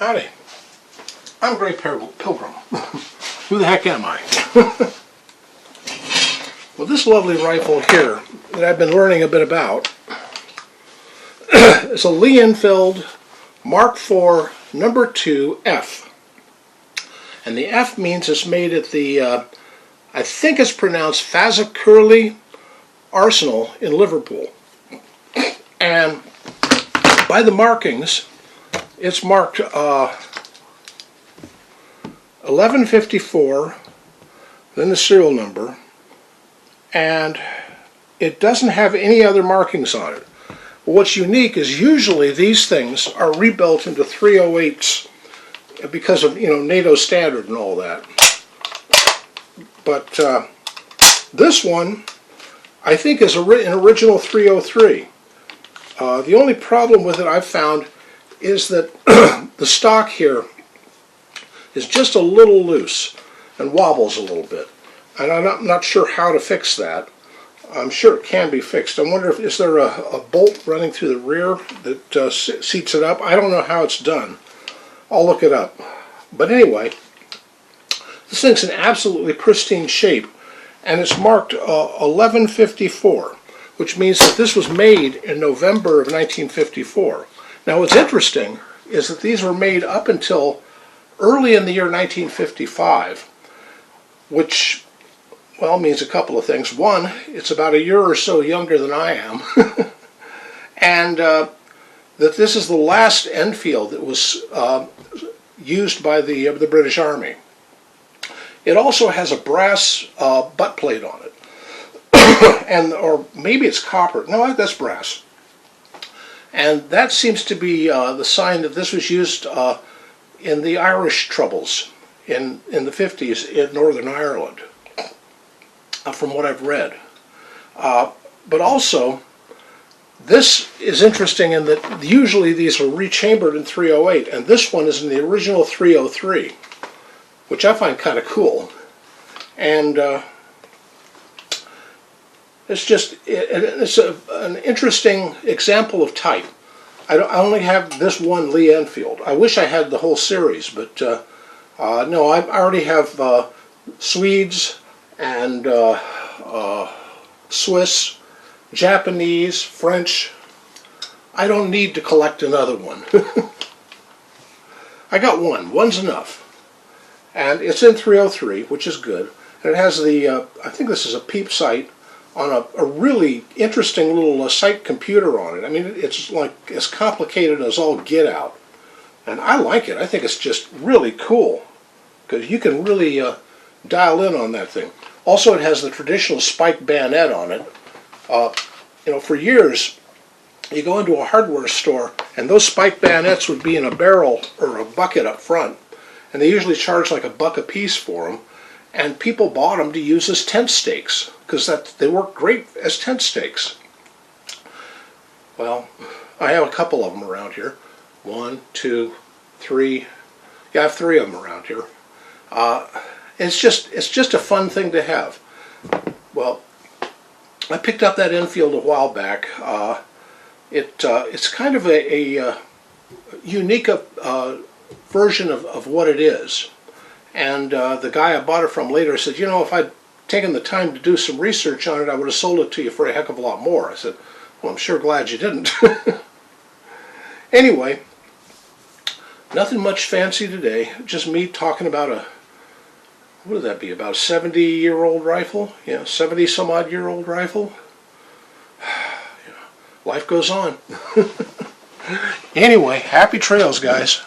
Howdy, I'm Grey Pilgrim. Who the heck am I? Well, this lovely rifle here that I've been learning a bit about is a Enfield Mark IV number 2 F. And the F means it's made at the, I think it's pronounced Fazacurley Arsenal in Liverpool. And by the markings, it's marked 1154, then the serial number, and it doesn't have any other markings on it. But what's unique is usually these things are rebuilt into 308s because of, NATO standard and all that. But this one, I think, is an original 303. The only problem with it I've found is that the stock here is just a little loose and wobbles a little bit. And I'm not sure how to fix that. I'm sure it can be fixed. I wonder if is there a bolt running through the rear that seats it up. I don't know how it's done. I'll look it up. But anyway, this thing's in absolutely pristine shape, and it's marked 1154, which means that this was made in November of 1954. Now what's interesting is that these were made up until early in the year 1955, which, well, means a couple of things. One, it's about a year or so younger than I am, and that this is the last Enfield that was used by the British Army. It also has a brass butt plate on it, and or maybe it's copper. No, that's brass. And that seems to be the sign that this was used in the Irish Troubles in the 50s in Northern Ireland, from what I've read. But also, this is interesting in that usually these are rechambered in 308, and this one is in the original 303, which I find kind of cool. And it's an interesting example of type. I only have this one Lee Enfield. I wish I had the whole series, but no, I already have Swedes and Swiss, Japanese, French. I don't need to collect another one. I got one. One's enough. And it's in 303, which is good. And it has the, I think this is a peep sight on a really interesting little sight computer on it. I mean, it's like as complicated as all get out. And I like it. I think it's just really cool, because you can really dial in on that thing. Also, it has the traditional spiked bayonet on it. For years, you go into a hardware store, and those spiked bayonets would be in a barrel or a bucket up front, and they usually charge like $1 a piece for them. And people bought them to use as tent stakes, because they work great as tent stakes. Well, I have a couple of them around here. 1, 2, 3. Yeah, I have 3 of them around here. It's just a fun thing to have. Well, I picked up that Enfield a while back. It's kind of a unique version of what it is. And the guy I bought it from later said, if I'd taken the time to do some research on it, I would have sold it to you for a heck of a lot more. I said, well, I'm sure glad you didn't. Anyway, nothing much fancy today. Just me talking about what would that be, about a 70-year-old rifle? Yeah, 70-some-odd-year-old rifle. Life goes on. Anyway, happy trails, guys.